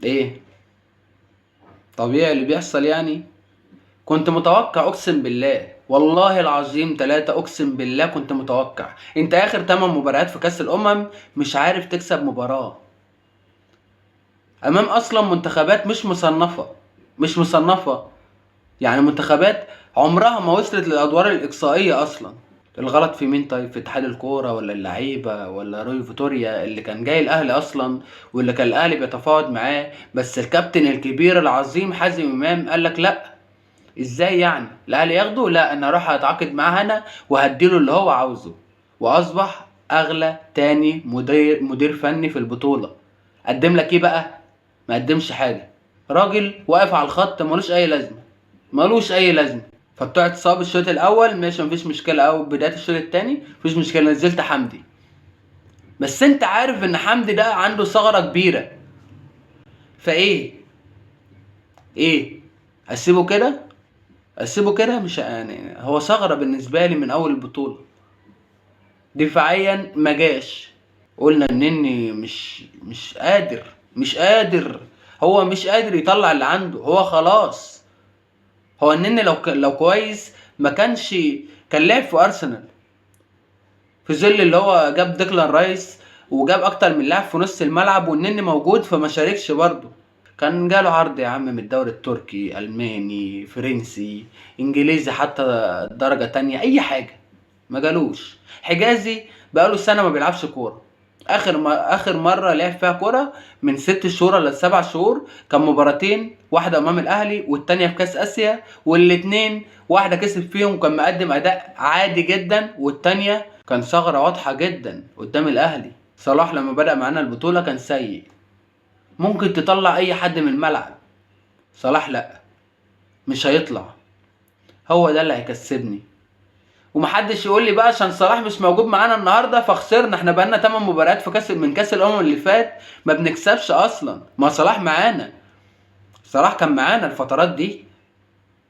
ايه طبيعي اللي بيحصل يعني؟ كنت متوقع اقسم بالله، والله العظيم ثلاثة اقسم بالله كنت متوقع. انت اخر 8 مباريات في كاس الامم مش عارف تكسب مباراة امام اصلا منتخبات مش مصنفة. يعني منتخبات عمرها ما وصلت للادوار الاقصائية اصلا. الغلط في مين طيب؟ في اتحاد الكورة ولا اللعيبة ولا روي فيتوريا اللي كان جاي الاهلي اصلا، واللي كان الاهلي بيتفاوض معاه؟ بس الكابتن الكبير العظيم حازم امام قال لك لا. ازاي يعني الاهلي ياخده؟ لا، انا اروح اتعاقد معاه انا وهديله اللي هو عاوزه. واصبح اغلى تاني مدير فني في البطولة. قدم لك ايه بقى؟ ما قدمش حاجة. راجل واقف على الخط ملوش اي لازمة. فتوع اتصاب الشوط الاول ماشي مفيش مشكلة، او بداية الشوط التاني مفيش مشكلة، نزلت حمدي. بس انت عارف ان حمدي ده عنده ثغرة كبيرة. فايه اسيبه كده؟ اسيبه كده مش يعني، هو ثغرة بالنسبة لي من اول البطولة. دفاعيا ما جاش. قلنا انني مش قادر. هو مش قادر يطلع اللي عنده، هو خلاص. هو النني لو كويس ما كان لعب في ارسنال، في ظل اللي هو جاب ديكلان رايس وجاب اكتر من لاعب في نص الملعب، والنني موجود فما شاركش برضه. كان جاله عرض يا عم من الدوري التركي، الماني، فرنسي، انجليزي حتى درجة تانية، اي حاجة. ما جالوش. حجازي بقاله سنة ما بيلعبش كورة. اخر مرة لعب فيها كورة من 6 شهور ولا 7 شهور، كان مباراتين، واحدة امام الاهلي والتانية في كاس اسيا، والاتنين واحدة كسب فيهم وكان مقدم اداء عادي جدا، والتانية كان ثغرة واضحة جدا قدام الاهلي. صلاح لما بدأ معانا البطولة كان سيء، ممكن تطلع اي حد من الملعب. صلاح لا، مش هيطلع. هو ده اللي هيكسبني. ومحدش يقول لي بقى عشان صلاح مش موجود معانا النهارده فخسرنا. احنا بقالنا 8 مباريات في كاس الامم اللي فات ما بنكسبش اصلا. ما صلاح معانا، صلاح كان معانا الفترات دي،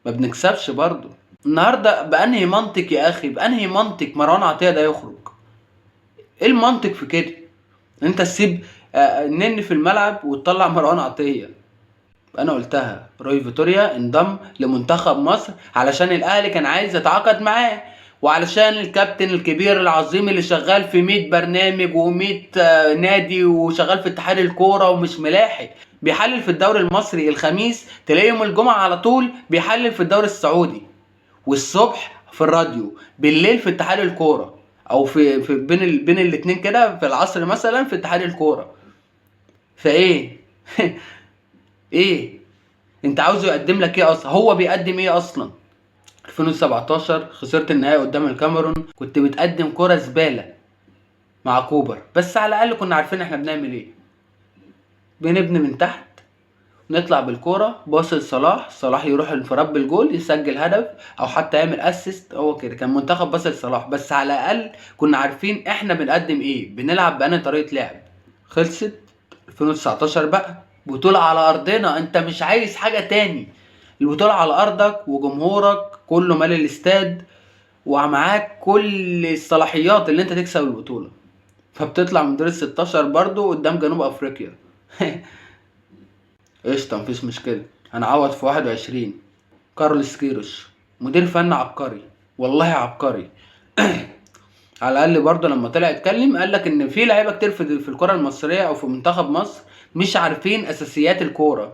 ما بنكسبش برضو. النهارده بانهي منطق يا اخي؟ بانهي منطق مروان عطية ده يخرج؟ ايه المنطق في كده؟ انت تسيب النني في الملعب وتطلع مروان عطية؟ انا قلتها، روي فيتوريا انضم لمنتخب مصر علشان الاهلي كان عايز يتعاقد معاه، وعلشان الكابتن الكبير العظيم اللي شغال في 100 برنامج و100 نادي، وشغال في اتحاد الكوره ومش ملاحق. بيحلل في الدوري المصري الخميس، تلاقيه يوم الجمعه على طول بيحلل في الدوري السعودي، والصبح في الراديو، بالليل في اتحاد الكوره، او في بين الاتنين كده في العصر مثلا في اتحاد الكوره. فايه؟ ايه انت عاوزه يقدم لك ايه اصلا؟ هو بيقدم ايه اصلا؟ 2017 خسرت النهائي قدام الكاميرون، كنت بتقدم كرة زبالة مع كوبر، بس على الاقل كنا عارفين احنا بنعمل ايه. بنبني من تحت، نطلع بالكرة باص لصلاح، صلاح يروح انفراد بالجول يسجل هدف او حتى يعمل اسيست. هو كده كان منتخب باص لصلاح، بس على الاقل كنا عارفين احنا بنقدم ايه، بنلعب بأنهي طريقة لعب. خلصت 2019 بقى، بطولة على ارضنا، انت مش عايز حاجة تاني. البطولة على ارضك وجمهورك كله مال الاستاد، ومعاك كل الصلاحيات اللي انت تكسب البطولة. فبتطلع من دور ال16 برضو قدام جنوب افريقيا. قشطة مفيش مشكلة، هنعوض في 21. كارلوس كيروش مدير فن عبقري، والله عبقري. على الاقل برضه لما طلع اتكلم قال لك ان في لعيبه كتير في الكره المصريه او في منتخب مصر مش عارفين اساسيات الكوره،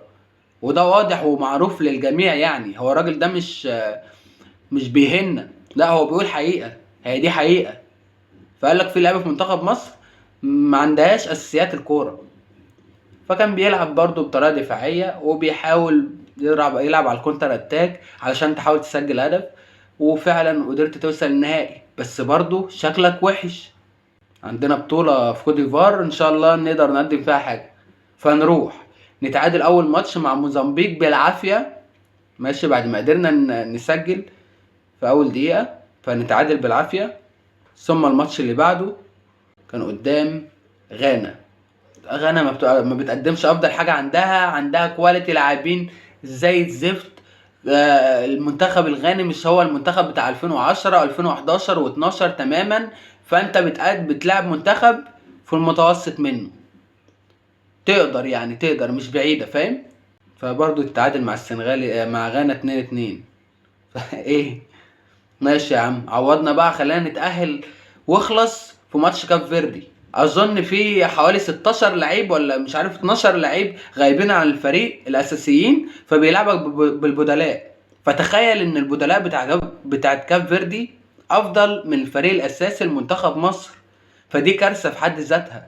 وده واضح ومعروف للجميع. يعني هو الراجل ده مش بيهنا، لا هو بيقول حقيقه، هي دي حقيقه. فقال لك في لعيبه في منتخب مصر ما عندهاش اساسيات الكوره. فكان بيلعب برضه بطريقه دفاعيه وبيحاول يلعب على الكونتر اتاك علشان تحاول تسجل هدف، وفعلا قدرت توصل النهائي. بس برضه شكلك وحش. عندنا بطولة في كوت ديفوار ان شاء الله نقدر نقدم فيها حاجة، فنروح نتعادل اول ماتش مع موزمبيق بالعافية. ماشي، بعد ما قدرنا نسجل في اول دقيقة، فنتعادل بالعافية. ثم الماتش اللي بعده كان قدام غانا. غانا ما بتقدمش افضل حاجة، عندها كواليتي لاعبين زي الزفت. المنتخب الغاني مش هو المنتخب بتاع 2010 2011 و12 تماما. فانت بتلعب منتخب في المتوسط منه. تقدر يعني تقدر مش بعيدة، فاهم؟ فبرضه التعادل مع السنغال مع غانا 2-2. ايه، ماشي يا عم، عوضنا بقى، خلينا نتأهل واخلص في ماتش كاب فيردي. اظن في حوالي 16 لعيب ولا مش عارف 12 لعيب غايبين عن الفريق الاساسيين، فبيلعبك بالبدلاء. فتخيل ان البدلاء بتاعت كاب فيردي افضل من الفريق الاساسي لمنتخب مصر، فدي كارثة في حد ذاتها.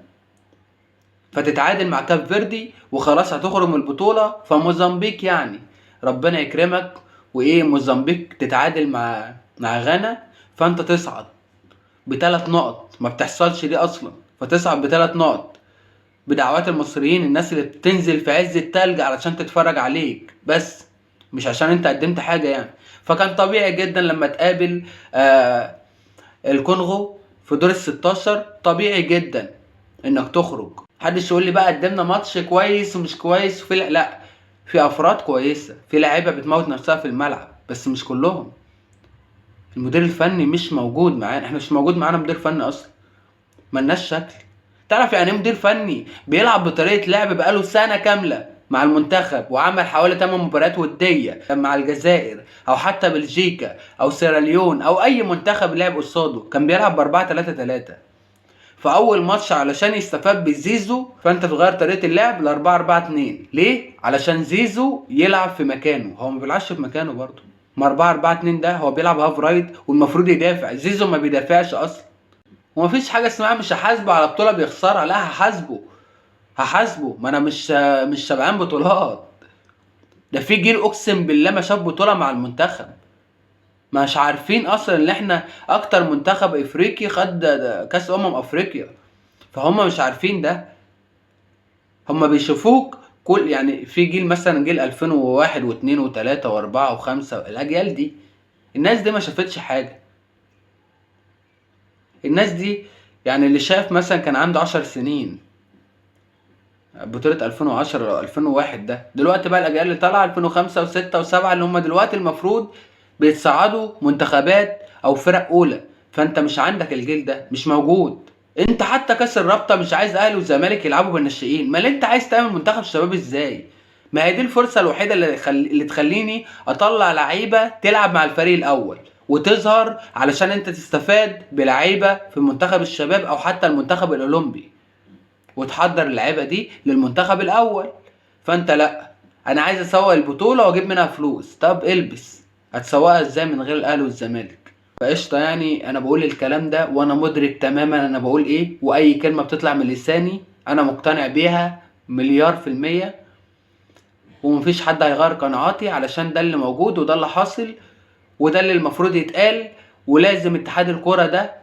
فتتعادل مع كاب فيردي وخلاص هتخرج من البطولة. فموزمبيق يعني ربنا يكرمك وايه، موزمبيق تتعادل مع غانا، فانت تصعد ب3 نقط، ما بتحصلش دي اصلا، فتصعد ب3 نقط بدعوات المصريين، الناس اللي بتنزل في عز التلج علشان تتفرج عليك، بس مش عشان انت قدمت حاجة يعني. فكان طبيعي جدا لما تقابل الكونغو في دور ال16، طبيعي جدا انك تخرج. محدش يقول لي بقى قدمنا ماتش كويس ومش كويس، وفي لا، في افراد كويسه، في لعيبه بتموت نفسها في الملعب، بس مش كلهم. المدير الفني مش موجود معانا، احنا مش موجود معانا مدير فني اصلا، ملناش شكل. تعرف يعني ايه مدير فني بيلعب بطريقه لعب بقاله سنه كامله مع المنتخب، وعمل حوالي 8 مباريات وديه مع الجزائر او حتى بلجيكا او سيراليون او اي منتخب لعب قصاده، كان بيلعب ب 4-3-3. فاول ماتش علشان يستفاد بزيزو، فانت تغير طريقه اللعب ل 4-4-2. ليه؟ علشان زيزو يلعب في مكانه، هو ما بيلعبش في مكانه برضه. ما 4-4-2 ده هو بيلعب هاف رايت والمفروض يدافع، زيزو ما بيدافعش اصلا. ومفيش حاجه اسمها مش هحاسبه على بطوله بيخسرها، لا هحاسبه. ما انا مش شبعان بطولات. ده في جيل اقسم بالله ما شاف بطوله مع المنتخب، مش عارفين اصلا ان احنا اكتر منتخب افريقي خد كاس افريقيا. فهم مش عارفين ده، هم بيشوفوك كل يعني في جيل مثلا جيل 2001 و2 و3 و4 و5، الاجيال دي الناس دي ما شافتش حاجه. الناس دي يعني اللي شاف مثلا كان عنده 10 سنين بطولة 2010 أو 2001. ده دلوقتي بقى الأجيال اللي طالعة 2005 و6 و7 اللي هم دلوقتي المفروض بيتصعدوا منتخبات أو فرق أولى. فأنت مش عندك الجيل ده، مش موجود. أنت حتى كأس الرابطة مش عايز أهلي والزمالك يلعبوا بالناشئين، ما اللي أنت عايز تعمل منتخب شباب إزاي؟ ما هي دي الفرصة الوحيدة اللي تخليني أطلع لعيبة تلعب مع الفريق الأول وتظهر، علشان أنت تستفاد بلعيبة في منتخب الشباب أو حتى المنتخب الأولمبي، وتحضر اللعيبه دي للمنتخب الاول. فانت لا، انا عايز اسوق البطوله واجيب منها فلوس. طب البس، هتسوقها ازاي من غير الاهلي والزمالك؟ فقشطه يعني، انا بقول الكلام ده وانا مدرك تماما انا بقول ايه، واي كلمه بتطلع من لساني انا مقتنع بيها مليار في المية، ومفيش حد هيغير قناعاتي، علشان ده اللي موجود وده اللي حاصل وده اللي المفروض يتقال. ولازم اتحاد الكوره ده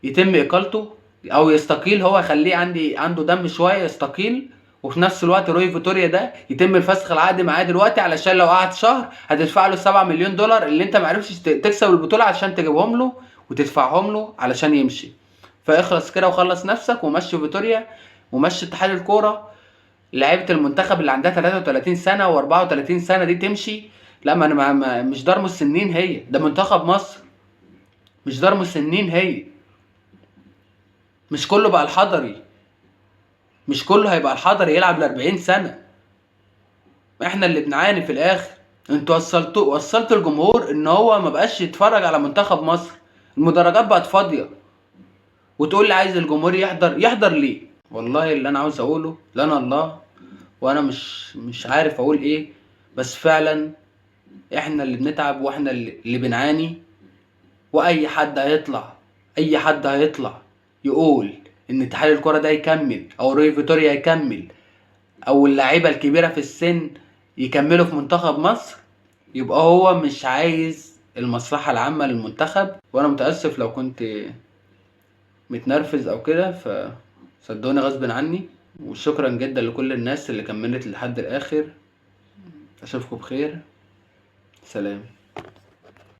يتم اقالته او يستقيل، هو خليه عنده دم شويه يستقيل. وفي نفس الوقت روي فيتوريا ده يتم الفسخ العقد معاه دلوقتي، علشان لو قعد شهر هتدفع له 7 مليون دولار اللي انت معرفتش تكسب البطوله عشان تجيبهم له وتدفعهم له علشان يمشي. فاخلص كده وخلص نفسك ومشي فيتوريا ومشي اتحاد الكوره. لعيبه المنتخب اللي عندها 33 سنه و34 سنه دي تمشي. لا، ما انا مش دار مسنين، هي ده منتخب مصر، مش دار مسنين هي. مش كله بقى الحضري، مش كله هيبقى الحضري يلعب ل40 سنة. احنا اللي بنعاني في الاخر. انتوا وصلتوا الجمهور ان هو ما بقاش يتفرج على منتخب مصر، المدرجات بقت فاضية، وتقول لي عايز الجمهور يحضر ليه؟ والله اللي انا عاوز اقوله لنا الله، وانا مش عارف اقول ايه، بس فعلا احنا اللي بنتعب واحنا اللي بنعاني. واي حد هيطلع، اي حد هيطلع يقول ان اتحاد الكرة ده يكمل او روي فيتوريا يكمل او اللعيبه الكبيره في السن يكملوا في منتخب مصر، يبقى هو مش عايز المصلحه العامه للمنتخب. وانا متاسف لو كنت متنرفز او كده، فصدقوني غصب عني. وشكرا جدا لكل الناس اللي كملت لحد الاخر. اشوفكم بخير، سلام.